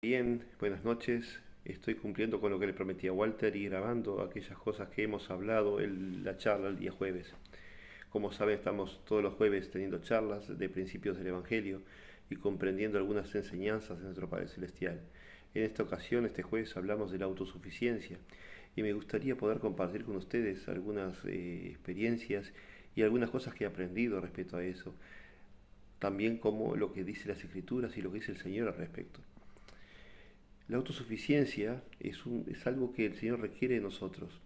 Bien, buenas noches. Estoy cumpliendo con lo que le prometí a Walter y grabando aquellas cosas que hemos hablado en la charla el día jueves. Como saben, estamos todos los jueves teniendo charlas de principios del Evangelio y comprendiendo algunas enseñanzas de nuestro Padre Celestial. En esta ocasión, este jueves, hablamos de la autosuficiencia y me gustaría poder compartir con ustedes algunas experiencias y algunas cosas que he aprendido respecto a eso, también como lo que dice las Escrituras y lo que dice el Señor al respecto. La autosuficiencia es algo que el Señor requiere de nosotros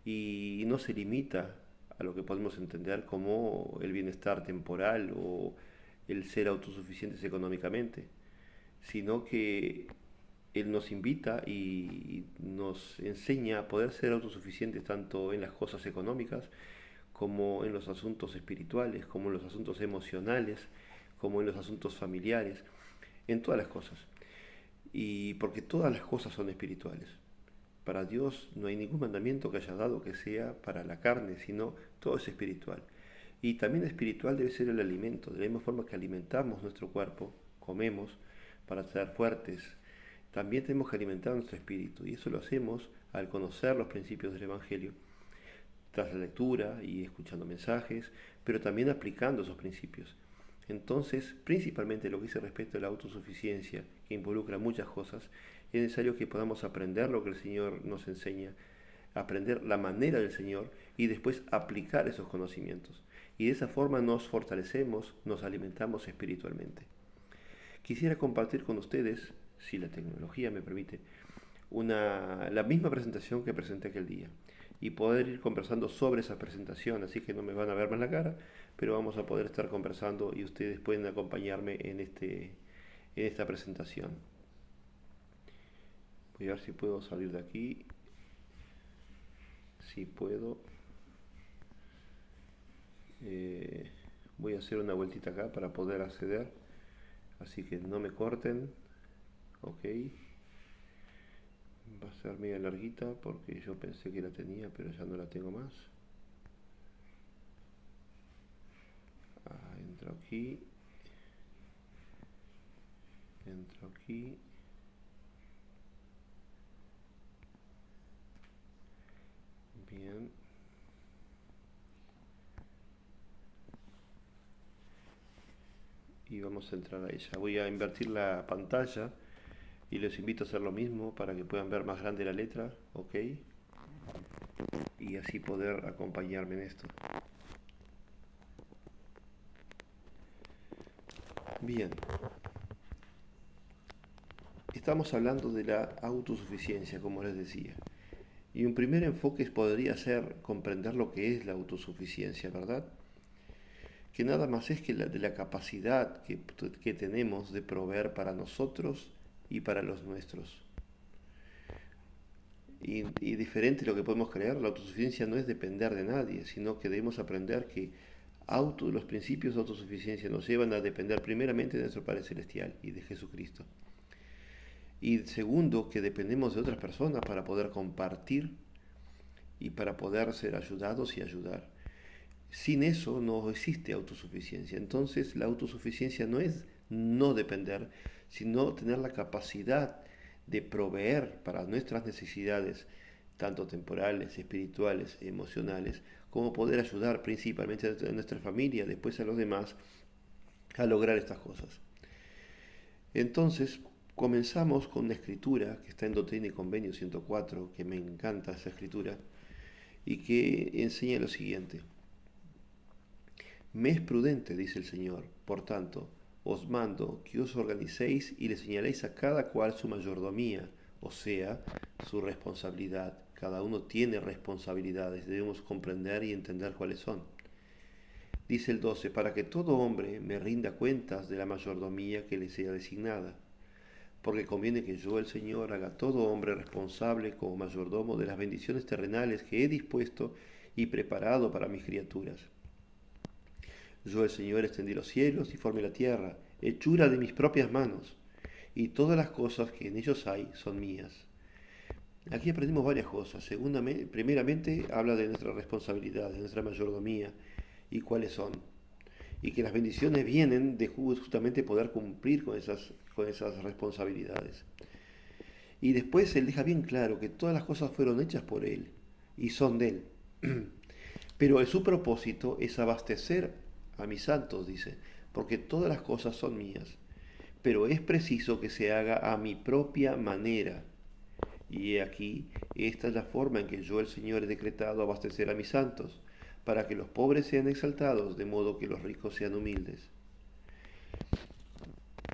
y no se limita a lo que podemos entender como el bienestar temporal o el ser autosuficientes económicamente, sino que Él nos invita y nos enseña a poder ser autosuficientes tanto en las cosas económicas como en los asuntos espirituales, como en los asuntos emocionales, como en los asuntos familiares, en todas las cosas. Y porque todas las cosas son espirituales. Para Dios no hay ningún mandamiento que haya dado que sea para la carne, sino todo es espiritual. Y también espiritual debe ser el alimento, de la misma forma que alimentamos nuestro cuerpo, comemos para estar fuertes, también tenemos que alimentar nuestro espíritu. Y eso lo hacemos al conocer los principios del Evangelio, tras la lectura y escuchando mensajes, pero también aplicando esos principios. Entonces, principalmente lo que dice respecto a la autosuficiencia, que involucra muchas cosas, es necesario que podamos aprender lo que el Señor nos enseña, aprender la manera del Señor y después aplicar esos conocimientos. Y de esa forma nos fortalecemos, nos alimentamos espiritualmente. Quisiera compartir con ustedes, si la tecnología me permite, la misma presentación que presenté aquel día y poder ir conversando sobre esa presentación, así que no me van a ver más la cara, pero vamos a poder estar conversando y ustedes pueden acompañarme en esta presentación. Voy a ver si puedo salir de aquí, si puedo. Eh, Voy a hacer una vueltita acá para poder acceder, así que no me corten, ok. Va a ser media larguita porque yo pensé que la tenía, pero ya no la tengo más. Entro aquí, entro aquí. Bien. Y vamos a entrar a ella. Voy a invertir la pantalla y les invito a hacer lo mismo para que puedan ver más grande la letra, ok. Y así poder acompañarme en esto. Bien, estamos hablando de la autosuficiencia, como les decía. Y un primer enfoque podría ser comprender lo que es la autosuficiencia, ¿verdad? Que nada más es que de la capacidad que tenemos de proveer para nosotros y para los nuestros. Y diferente a lo que podemos creer, la autosuficiencia no es depender de nadie, sino que debemos aprender que los principios de autosuficiencia nos llevan a depender primeramente de nuestro Padre Celestial y de Jesucristo. Y segundo, que dependemos de otras personas para poder compartir y para poder ser ayudados y ayudar. Sin eso no existe autosuficiencia. Entonces la autosuficiencia no es no depender, sino tener la capacidad de proveer para nuestras necesidades, tanto temporales, espirituales, emocionales, como poder ayudar principalmente a nuestra familia, después a los demás, a lograr estas cosas. Entonces, comenzamos con una escritura que está en Doctrina y Convenio 104, que me encanta esa escritura, y que enseña lo siguiente. Me es prudente, dice el Señor, por tanto, os mando que os organicéis y le señaléis a cada cual su mayordomía, o sea, su responsabilidad. Cada uno tiene responsabilidades, debemos comprender y entender cuáles son. Dice el 12, para que todo hombre me rinda cuentas de la mayordomía que le sea designada, porque conviene que yo, el Señor, haga todo hombre responsable como mayordomo de las bendiciones terrenales que he dispuesto y preparado para mis criaturas. Yo, el Señor, extendí los cielos y formé la tierra, hechura de mis propias manos, y todas las cosas que en ellos hay son mías. Aquí aprendimos varias cosas. Primeramente, habla de nuestra responsabilidad, de nuestra mayordomía y cuáles son. Y que las bendiciones vienen de justamente poder cumplir con esas responsabilidades. Y después él deja bien claro que todas las cosas fueron hechas por él y son de él. Pero su propósito es abastecer a mis santos, dice, porque todas las cosas son mías. Pero es preciso que se haga a mi propia manera. Y he aquí, esta es la forma en que yo, el Señor, he decretado abastecer a mis santos, para que los pobres sean exaltados, de modo que los ricos sean humildes.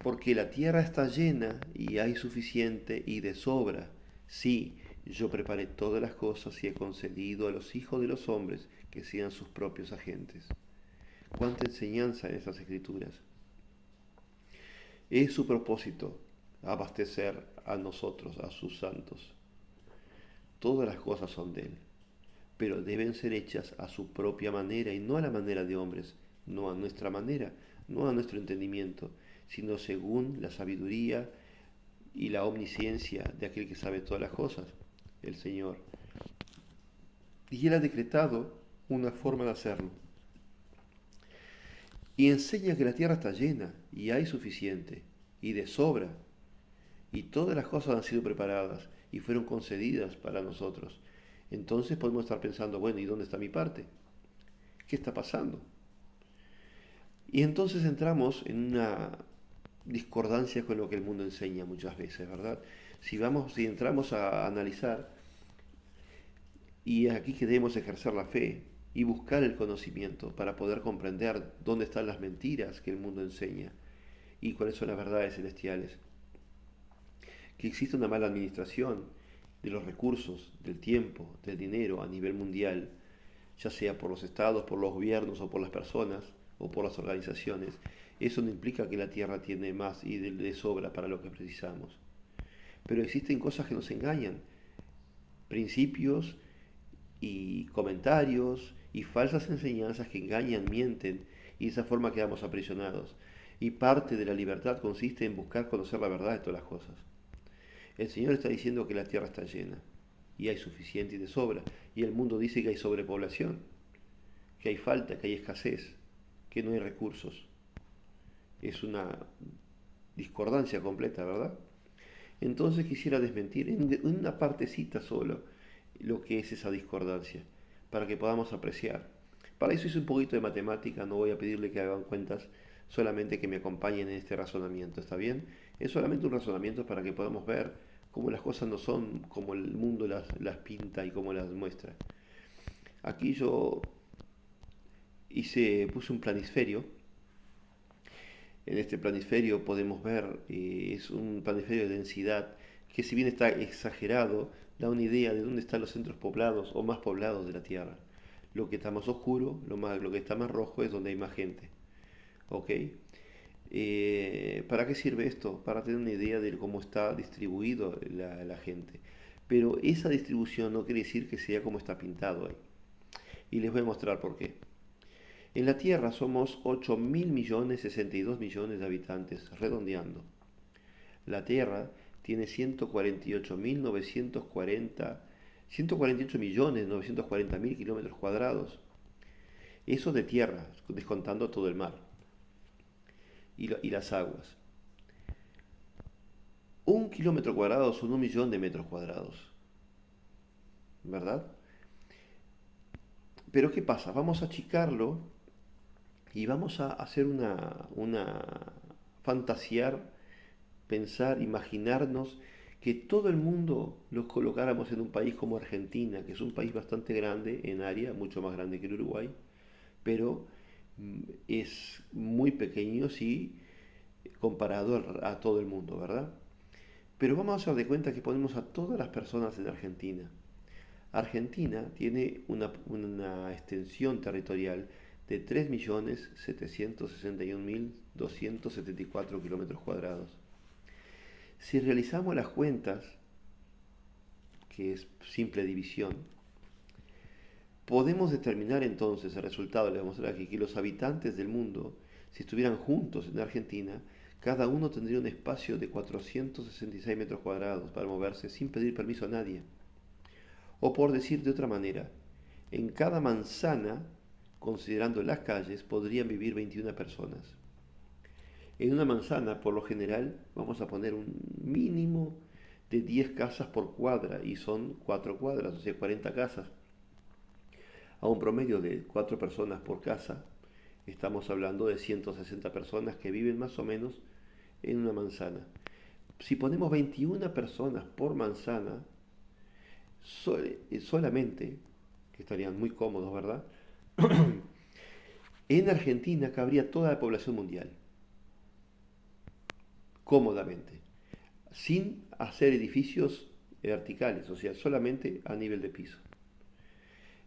Porque la tierra está llena y hay suficiente y de sobra. Sí, yo preparé todas las cosas y he concedido a los hijos de los hombres que sean sus propios agentes. Cuánta enseñanza en estas escrituras. Es su propósito abastecer a nosotros, a sus santos. Todas las cosas son de Él, pero deben ser hechas a su propia manera y no a la manera de hombres, no a nuestra manera, no a nuestro entendimiento, sino según la sabiduría y la omnisciencia de aquel que sabe todas las cosas, el Señor. Y Él ha decretado una forma de hacerlo. Y enseña que la tierra está llena y hay suficiente y de sobra. Y todas las cosas han sido preparadas y fueron concedidas para nosotros. Entonces podemos estar pensando, bueno, ¿y dónde está mi parte? ¿Qué está pasando? Y entonces entramos en una discordancia con lo que el mundo enseña muchas veces, ¿verdad? Si entramos a analizar, y es aquí que debemos ejercer la fe y buscar el conocimiento para poder comprender dónde están las mentiras que el mundo enseña y cuáles son las verdades celestiales. Que existe una mala administración de los recursos, del tiempo, del dinero a nivel mundial, ya sea por los estados, por los gobiernos o por las personas o por las organizaciones. Eso no implica que la tierra tiene más y de sobra para lo que precisamos. Pero existen cosas que nos engañan, principios y comentarios y falsas enseñanzas que engañan, mienten y de esa forma quedamos aprisionados. Y parte de la libertad consiste en buscar conocer la verdad de todas las cosas. El Señor está diciendo que la tierra está llena y hay suficiente y de sobra. Y el mundo dice que hay sobrepoblación, que hay falta, que hay escasez, que no hay recursos. Es una discordancia completa, ¿verdad? Entonces quisiera desmentir en una partecita solo lo que es esa discordancia, para que podamos apreciar. Para eso hice un poquito de matemática, no voy a pedirle que hagan cuentas, solamente que me acompañen en este razonamiento, ¿está bien? Es solamente un razonamiento para que podamos ver cómo las cosas no son como el mundo las pinta y cómo las muestra. Aquí yo puse un planisferio. En este planisferio podemos ver, es un planisferio de densidad que si bien está exagerado, da una idea de dónde están los centros poblados o más poblados de la Tierra. Lo que está más oscuro, lo que está más rojo es donde hay más gente. ¿Ok? ¿Para qué sirve esto? Para tener una idea de cómo está distribuido la gente. Pero esa distribución no quiere decir que sea como está pintado ahí. Y les voy a mostrar por qué. En la Tierra somos 8.062.000.000 de habitantes, redondeando. La Tierra tiene 148.940.000 kilómetros cuadrados. Eso de tierra, descontando todo el mar y las aguas. 1 kilómetro cuadrado son 1.000.000 de metros cuadrados, ¿verdad? Pero ¿qué pasa? Vamos a achicarlo y vamos a hacer una fantasear, pensar, imaginarnos que todo el mundo los colocáramos en un país como Argentina, que es un país bastante grande en área, mucho más grande que el Uruguay, pero es muy pequeño si comparado a todo el mundo, ¿verdad? Pero vamos a hacer de cuenta que ponemos a todas las personas en Argentina. Argentina tiene una extensión territorial de 3.761.274 kilómetros cuadrados. Si realizamos las cuentas, que es simple división, podemos determinar entonces el resultado, le vamos a mostrar aquí, que los habitantes del mundo, si estuvieran juntos en Argentina, cada uno tendría un espacio de 466 metros cuadrados para moverse sin pedir permiso a nadie. O por decir de otra manera, en cada manzana, considerando las calles, podrían vivir 21 personas. En una manzana, por lo general, vamos a poner un mínimo de 10 casas por cuadra y son 4 cuadras, o sea, 40 casas. A un promedio de 4 personas por casa, estamos hablando de 160 personas que viven más o menos en una manzana. Si ponemos 21 personas por manzana, solamente, que estarían muy cómodos, ¿verdad? En Argentina cabría toda la población mundial, cómodamente, sin hacer edificios verticales, o sea, solamente a nivel de piso.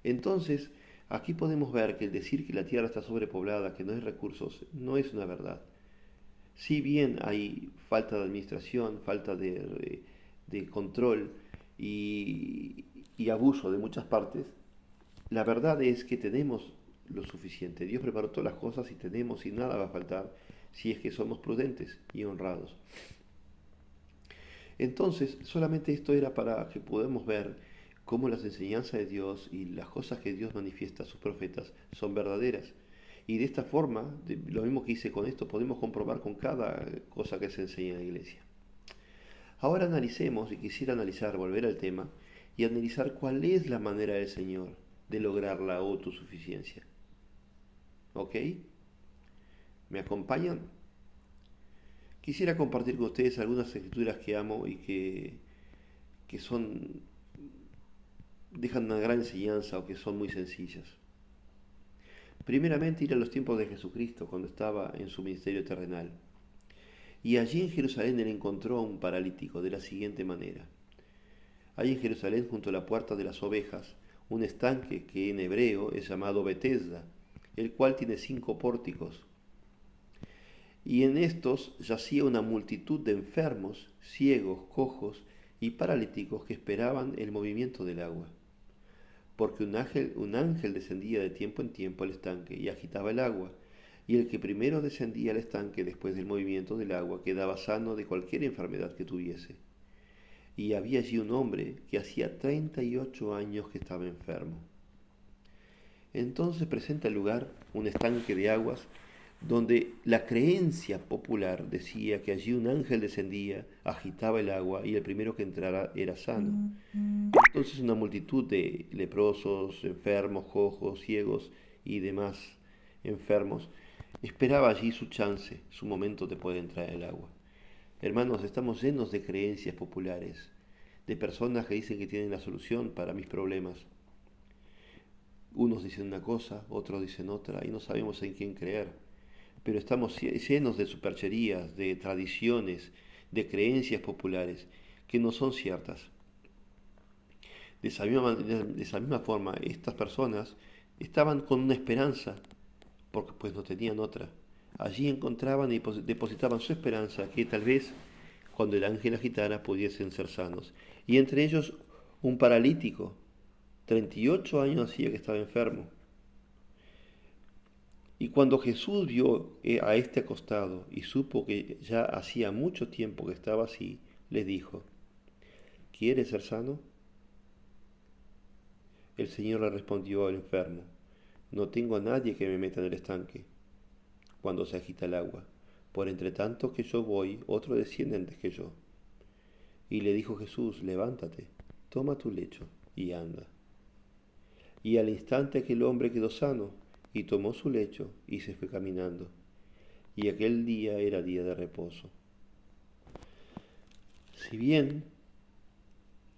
Entonces, aquí podemos ver que el decir que la tierra está sobrepoblada, que no hay recursos, no es una verdad. Si bien hay falta de administración, falta de control y abuso de muchas partes, la verdad es que tenemos lo suficiente. Dios preparó todas las cosas y tenemos y nada va a faltar si es que somos prudentes y honrados. Entonces, solamente esto era para que podamos ver cómo las enseñanzas de Dios y las cosas que Dios manifiesta a sus profetas son verdaderas. Y de esta forma, lo mismo que hice con esto, podemos comprobar con cada cosa que se enseña en la iglesia. Ahora analicemos, y quisiera analizar, volver al tema, y analizar cuál es la manera del Señor de lograr la autosuficiencia. ¿Ok? ¿Me acompañan? Quisiera compartir con ustedes algunas escrituras que amo y que son, dejan una gran enseñanza o que son muy sencillas. Primeramente ir a los tiempos de Jesucristo, cuando estaba en su ministerio terrenal. Y allí en Jerusalén él encontró a un paralítico de la siguiente manera. Hay en Jerusalén, junto a la puerta de las ovejas, un estanque que en hebreo es llamado Betesda, el cual tiene 5 pórticos. Y en estos yacía una multitud de enfermos, ciegos, cojos y paralíticos que esperaban el movimiento del agua. Porque un ángel descendía de tiempo en tiempo al estanque y agitaba el agua, y el que primero descendía al estanque después del movimiento del agua quedaba sano de cualquier enfermedad que tuviese. Y había allí un hombre que hacía 38 años que estaba enfermo. Entonces presenta el lugar un estanque de aguas donde la creencia popular decía que allí un ángel descendía, agitaba el agua y el primero que entrara era sano. Entonces una multitud de leprosos, enfermos, cojos, ciegos y demás enfermos esperaba allí su chance, su momento de poder entrar al agua. Hermanos, estamos llenos de creencias populares, de personas que dicen que tienen la solución para mis problemas. Unos dicen una cosa, otros dicen otra y no sabemos en quién creer. Pero estamos llenos de supercherías, de tradiciones, de creencias populares que no son ciertas. De esa misma forma, estas personas estaban con una esperanza, porque pues no tenían otra. Allí encontraban y depositaban su esperanza que tal vez cuando el ángel agitara pudiesen ser sanos. Y entre ellos un paralítico, 38 años hacía que estaba enfermo. Y cuando Jesús vio a este acostado y supo que ya hacía mucho tiempo que estaba así, le dijo, ¿quieres ser sano? El Señor le respondió al enfermo, no tengo a nadie que me meta en el estanque cuando se agita el agua. Por entre tanto que yo voy, otro desciende antes que yo. Y le dijo Jesús, levántate, toma tu lecho y anda. Y al instante aquel hombre quedó sano, y tomó su lecho y se fue caminando. Y aquel día era día de reposo. Si bien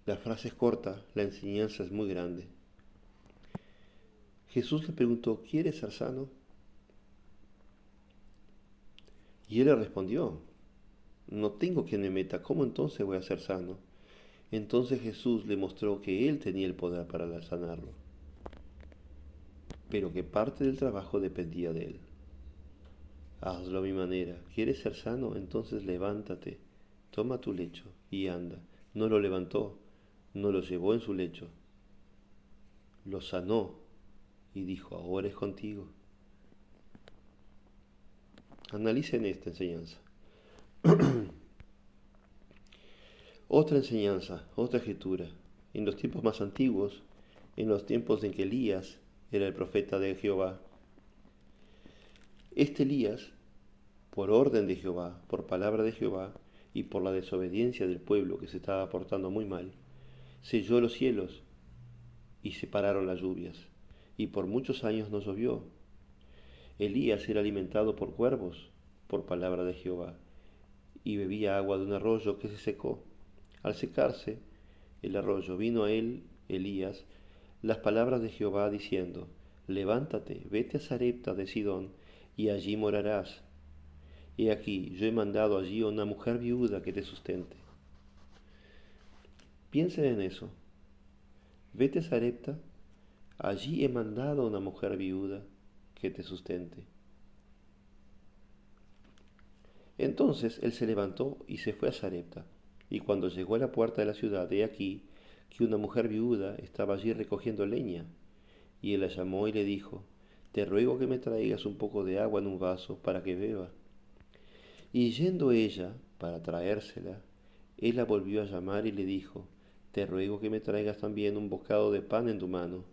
la frase es corta, la enseñanza es muy grande. Jesús le preguntó, ¿quieres ser sano? Y él le respondió, no tengo quien me meta, ¿cómo entonces voy a ser sano? Entonces Jesús le mostró que él tenía el poder para sanarlo, pero que parte del trabajo dependía de él. Hazlo a mi manera. ¿Quieres ser sano? Entonces levántate, toma tu lecho y anda. No lo levantó, no lo llevó en su lecho, lo sanó y dijo, ahora es contigo. Analicen esta enseñanza. Otra enseñanza, otra escritura. En los tiempos más antiguos, en los tiempos en que Elías era el profeta de Jehová, este Elías, por orden de Jehová, por palabra de Jehová, y por la desobediencia del pueblo que se estaba portando muy mal, selló los cielos y separaron las lluvias, y por muchos años no llovió. Elías era alimentado por cuervos, por palabra de Jehová, y bebía agua de un arroyo que se secó. Al secarse el arroyo, vino a él, Elías, las palabras de Jehová diciendo, levántate, vete a Sarepta de Sidón, y allí morarás. He aquí, yo he mandado allí a una mujer viuda que te sustente. Piensen en eso. Vete a Sarepta, allí he mandado a una mujer viuda que te sustente. Entonces él se levantó y se fue a Sarepta. Y cuando llegó a la puerta de la ciudad, he aquí que una mujer viuda estaba allí recogiendo leña. Y él la llamó y le dijo, te ruego que me traigas un poco de agua en un vaso para que beba. Y yendo ella para traérsela, él la volvió a llamar y le dijo, te ruego que me traigas también un bocado de pan en tu mano.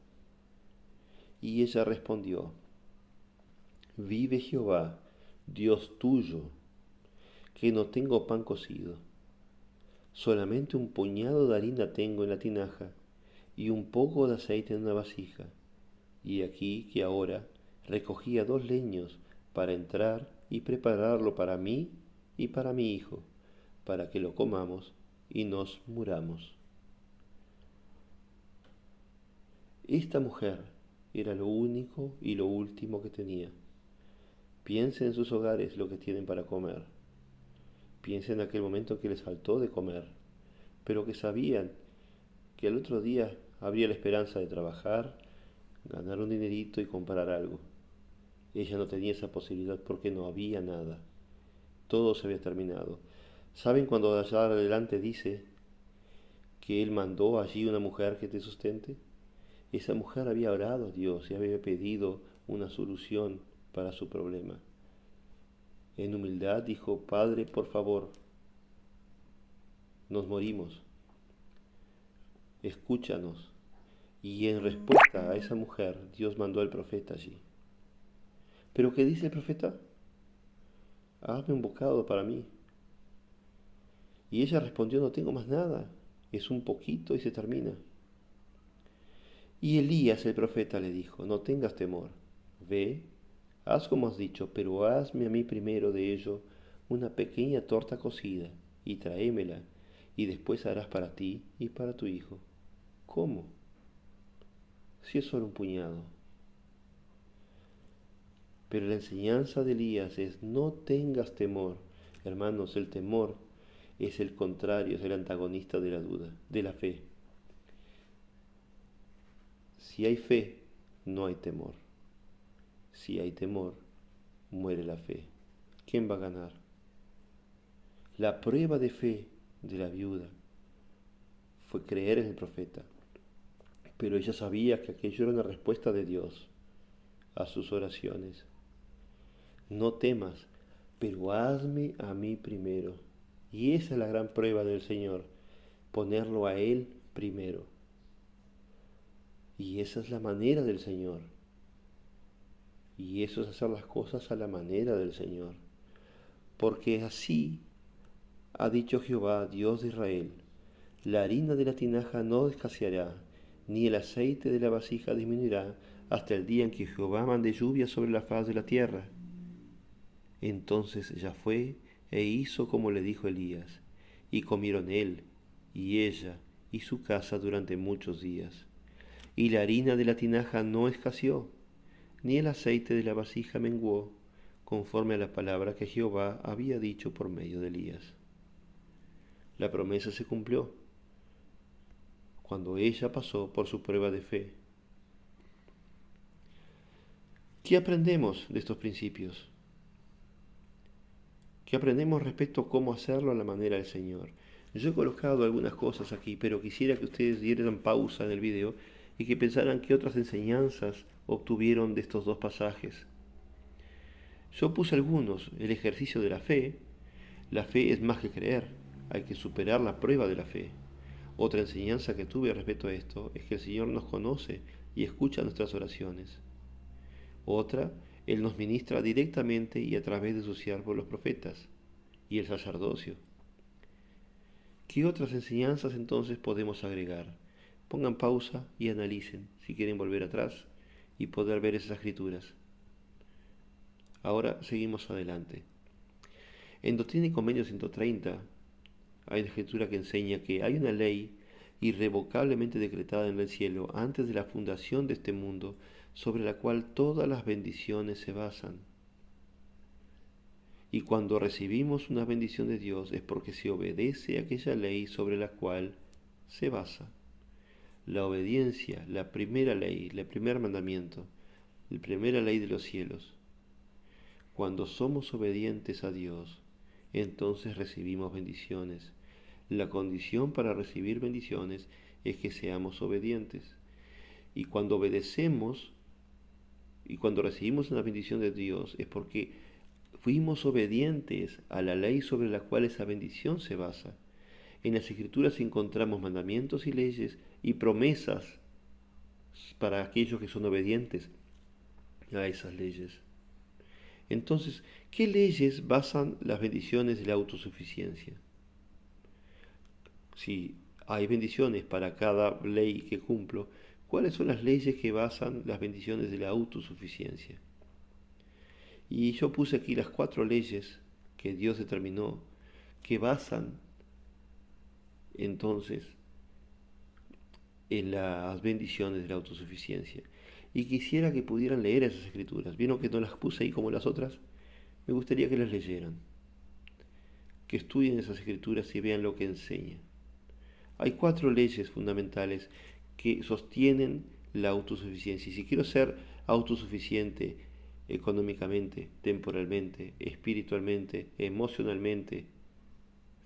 Y ella respondió, vive Jehová, Dios tuyo, que no tengo pan cocido, solamente un puñado de harina tengo en la tinaja y un poco de aceite en una vasija. Y aquí que ahora recogía 2 leños para entrar y prepararlo para mí y para mi hijo, para que lo comamos y nos muramos. Esta mujer era lo único y lo último que tenía. Piensen en sus hogares lo que tienen para comer. Piensen en aquel momento que les faltó de comer, pero que sabían que al otro día habría la esperanza de trabajar, ganar un dinerito y comprar algo. Ella no tenía esa posibilidad porque no había nada. Todo se había terminado. ¿Saben cuando allá adelante dice que él mandó allí una mujer que te sustente? Esa mujer había orado a Dios y había pedido una solución para su problema. En humildad dijo, Padre, por favor, nos morimos, escúchanos. Y en respuesta a esa mujer, Dios mandó al profeta allí. ¿Pero qué dice el profeta? Hazme un bocado para mí. Y ella respondió, no tengo más nada, es un poquito y se termina. Y Elías el profeta le dijo, no tengas temor, ve, haz como has dicho, pero hazme a mí primero de ello una pequeña torta cocida y tráemela, y después harás para ti y para tu hijo. ¿Cómo? Si es solo un puñado. Pero la enseñanza de Elías es no tengas temor. Hermanos, el temor es el contrario, es el antagonista de la duda, de la fe. Si hay fe, no hay temor. Si hay temor, muere la fe. ¿Quién va a ganar? La prueba de fe de la viuda fue creer en el profeta, pero ella sabía que aquello era una respuesta de Dios a sus oraciones. No temas, pero hazme a mí primero. Y esa es la gran prueba del Señor, ponerlo a Él primero. Y esa es la manera del Señor. Y eso es hacer las cosas a la manera del Señor. Porque así ha dicho Jehová, Dios de Israel, la harina de la tinaja no escaseará, ni el aceite de la vasija disminuirá, hasta el día en que Jehová mande lluvia sobre la faz de la tierra. Entonces ella fue e hizo como le dijo Elías, y comieron él, y ella, y su casa durante muchos días. Y la harina de la tinaja no escaseó, ni el aceite de la vasija menguó, conforme a la palabra que Jehová había dicho por medio de Elías. La promesa se cumplió cuando ella pasó por su prueba de fe. ¿Qué aprendemos de estos principios? ¿Qué aprendemos respecto a cómo hacerlo a la manera del Señor? Yo he colocado algunas cosas aquí, pero quisiera que ustedes dieran pausa en el video y que pensaran qué otras enseñanzas obtuvieron de estos dos pasajes. Yo puse algunos, el ejercicio de la fe es más que creer, hay que superar la prueba de la fe. Otra enseñanza que tuve respecto a esto es que el Señor nos conoce y escucha nuestras oraciones. Otra, Él nos ministra directamente y a través de sus siervos los profetas y el sacerdocio. ¿Qué otras enseñanzas entonces podemos agregar? Pongan pausa y analicen si quieren volver atrás y poder ver esas escrituras. Ahora seguimos adelante. En Doctrina y Convenio 130 hay una escritura que enseña que hay una ley irrevocablemente decretada en el cielo antes de la fundación de este mundo, sobre la cual todas las bendiciones se basan. Y cuando recibimos una bendición de Dios es porque se obedece a aquella ley sobre la cual se basa. La obediencia, la primera ley, el primer mandamiento, la primera ley de los cielos. Cuando somos obedientes a Dios, entonces recibimos bendiciones. La condición para recibir bendiciones es que seamos obedientes. Y cuando obedecemos y cuando recibimos una bendición de Dios es porque fuimos obedientes a la ley sobre la cual esa bendición se basa. En las Escrituras encontramos mandamientos y leyes y promesas para aquellos que son obedientes a esas leyes. Entonces, ¿qué leyes basan las bendiciones de la autosuficiencia? Si hay bendiciones para cada ley que cumplo, ¿cuáles son las leyes que basan las bendiciones de la autosuficiencia? Y yo puse aquí las 4 leyes que Dios determinó que basan entonces en las bendiciones de la autosuficiencia. Y quisiera que pudieran leer esas escrituras. Vieron que no las puse ahí como las otras. Me gustaría que las leyeran, que estudien esas escrituras y vean lo que enseña. Hay 4 leyes fundamentales que sostienen la autosuficiencia. Y si quiero ser autosuficiente económicamente, temporalmente, espiritualmente, emocionalmente,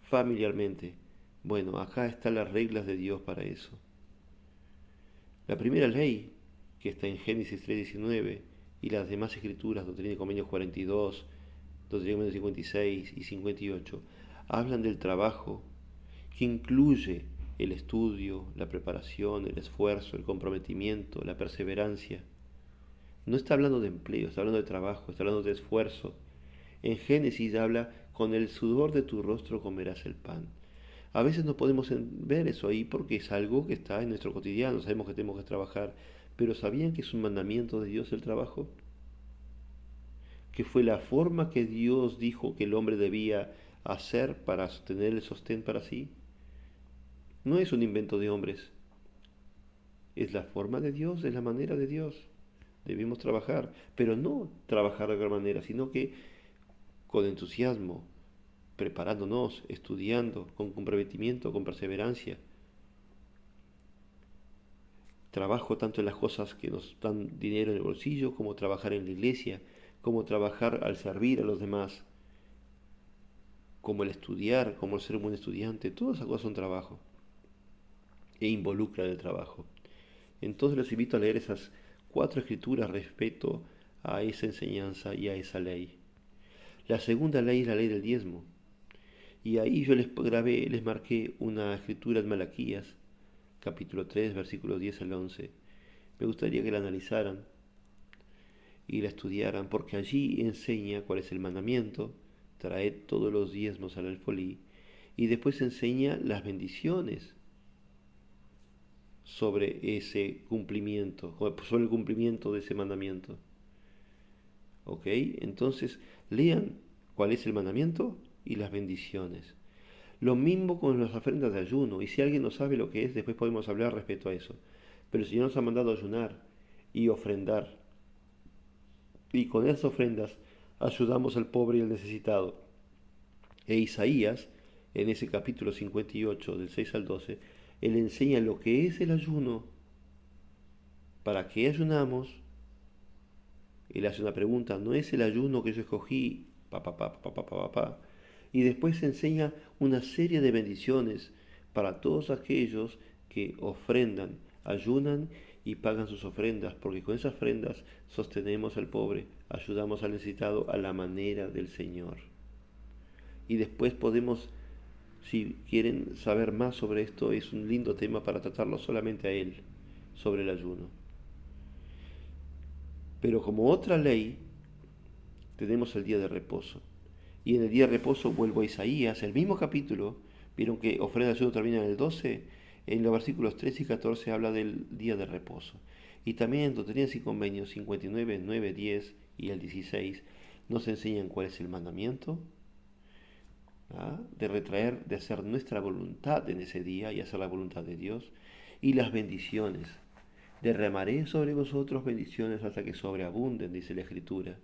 familiarmente, bueno, acá están las reglas de Dios para eso. La primera ley, que está en Génesis 3:19, y las demás escrituras, Doctrina y Convenios 42, Doctrina y Convenios 56 y 58, hablan del trabajo, que incluye el estudio, la preparación, el esfuerzo, el comprometimiento, la perseverancia. No está hablando de empleo, está hablando de trabajo, está hablando de esfuerzo. En Génesis habla, con el sudor de tu rostro comerás el pan. A veces no podemos ver eso ahí porque es algo que está en nuestro cotidiano, sabemos que tenemos que trabajar, pero ¿sabían que es un mandamiento de Dios el trabajo? Que fue la forma que Dios dijo que el hombre debía hacer para sostener el sostén para sí. No es un invento de hombres, es la forma de Dios, es la manera de Dios. Debemos trabajar, pero no trabajar de otra manera, sino que con entusiasmo, preparándonos, estudiando, con comprometimiento, con perseverancia. Trabajo tanto en las cosas que nos dan dinero en el bolsillo, como trabajar en la iglesia, como trabajar al servir a los demás, como el estudiar, como el ser un buen estudiante. Todas esas cosas son trabajo e involucran el trabajo. Entonces les invito a leer esas 4 escrituras respecto a esa enseñanza y a esa ley. La segunda ley es la ley del diezmo. Y ahí yo les marqué una escritura en Malaquías, capítulo 3, versículos 10 al 11. Me gustaría que la analizaran y la estudiaran, porque allí enseña cuál es el mandamiento, traed todos los diezmos al alfolí, y después enseña las bendiciones sobre ese cumplimiento, sobre el cumplimiento de ese mandamiento. ¿Ok? Entonces, lean cuál es el mandamiento y las bendiciones. Lo mismo con las ofrendas de ayuno, y si alguien no sabe lo que es, después podemos hablar respecto a eso. Pero el Señor nos ha mandado ayunar y ofrendar, y con esas ofrendas ayudamos al pobre y al necesitado. E Isaías, en ese capítulo 58, del 6 al 12, él enseña lo que es el ayuno, para qué ayunamos. Él hace una pregunta, ¿no es el ayuno que yo escogí? Y después enseña una serie de bendiciones para todos aquellos que ofrendan, ayunan y pagan sus ofrendas, porque con esas ofrendas sostenemos al pobre, ayudamos al necesitado a la manera del Señor. Y después podemos, si quieren saber más sobre esto, es un lindo tema para tratarlo solamente a él, sobre el ayuno. Pero como otra ley, tenemos el día de reposo. Y en el día de reposo vuelvo a Isaías, el mismo capítulo, Vieron que ofrenda de ayuno termina en el 12. En los versículos 13 y 14 habla del día de reposo. Y también en Doctrinas y Convenios 59, 9, 10 y el 16 nos enseñan cuál es el mandamiento, de retraer, de hacer nuestra voluntad en ese día y hacer la voluntad de Dios, y las bendiciones. Derramaré sobre vosotros bendiciones hasta que sobreabunden, dice la Escritura.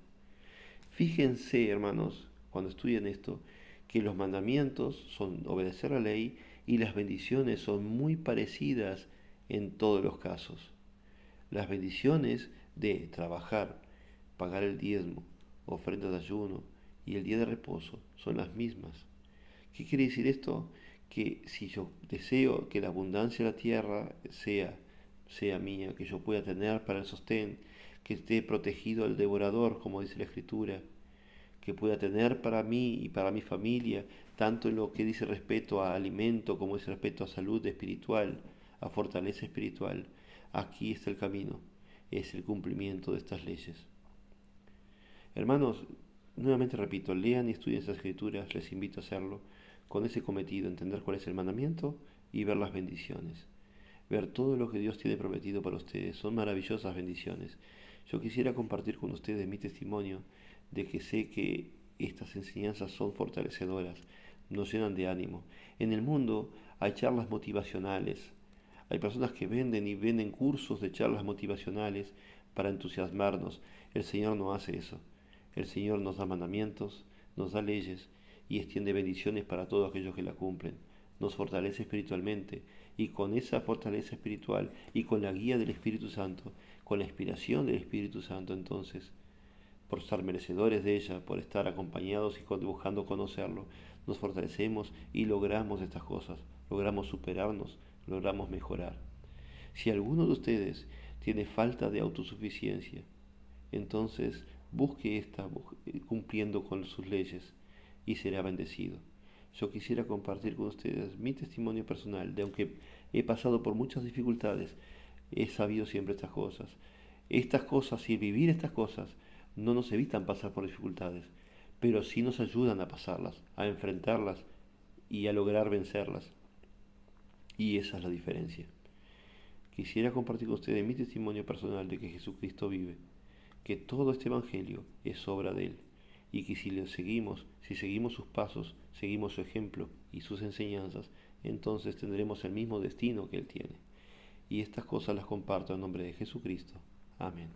Fíjense, hermanos, cuando estudien esto, que los mandamientos son obedecer la ley y las bendiciones son muy parecidas en todos los casos. Las bendiciones de trabajar, pagar el diezmo, ofrenda de ayuno y el día de reposo son las mismas. ¿Qué quiere decir esto? Que si yo deseo que la abundancia de la tierra sea mía, que yo pueda tener para el sostén, que esté protegido del devorador, como dice la Escritura, que pueda tener para mí y para mi familia, tanto en lo que dice respecto a alimento como dice respecto a salud espiritual, a fortaleza espiritual. Aquí está el camino, es el cumplimiento de estas leyes. Hermanos, nuevamente repito, lean y estudien esas escrituras, les invito a hacerlo, con ese cometido, entender cuál es el mandamiento y ver las bendiciones. Ver todo lo que Dios tiene prometido para ustedes. Son maravillosas bendiciones. Yo quisiera compartir con ustedes mi testimonio de que sé que estas enseñanzas son fortalecedoras, nos llenan de ánimo. En el mundo hay charlas motivacionales. Hay personas que venden y venden cursos de charlas motivacionales para entusiasmarnos. El Señor no hace eso. El Señor nos da mandamientos, nos da leyes y extiende bendiciones para todos aquellos que la cumplen. Nos fortalece espiritualmente y con esa fortaleza espiritual y con la guía del Espíritu Santo, con la inspiración del Espíritu Santo, entonces, por estar merecedores de ella, por estar acompañados y buscando conocerlo, nos fortalecemos y logramos estas cosas, logramos superarnos, logramos mejorar. Si alguno de ustedes tiene falta de autosuficiencia, entonces busque esta cumpliendo con sus leyes y será bendecido. Yo quisiera compartir con ustedes mi testimonio personal de aunque he pasado por muchas dificultades, he sabido siempre estas cosas. Estas cosas y vivir estas cosas no nos evitan pasar por dificultades, pero sí nos ayudan a pasarlas, a enfrentarlas y a lograr vencerlas. Y esa es la diferencia. Quisiera compartir con ustedes mi testimonio personal de que Jesucristo vive, que todo este Evangelio es obra de Él, y que si le seguimos, si seguimos sus pasos, seguimos su ejemplo y sus enseñanzas, entonces tendremos el mismo destino que Él tiene. Y estas cosas las comparto en nombre de Jesucristo. Amén.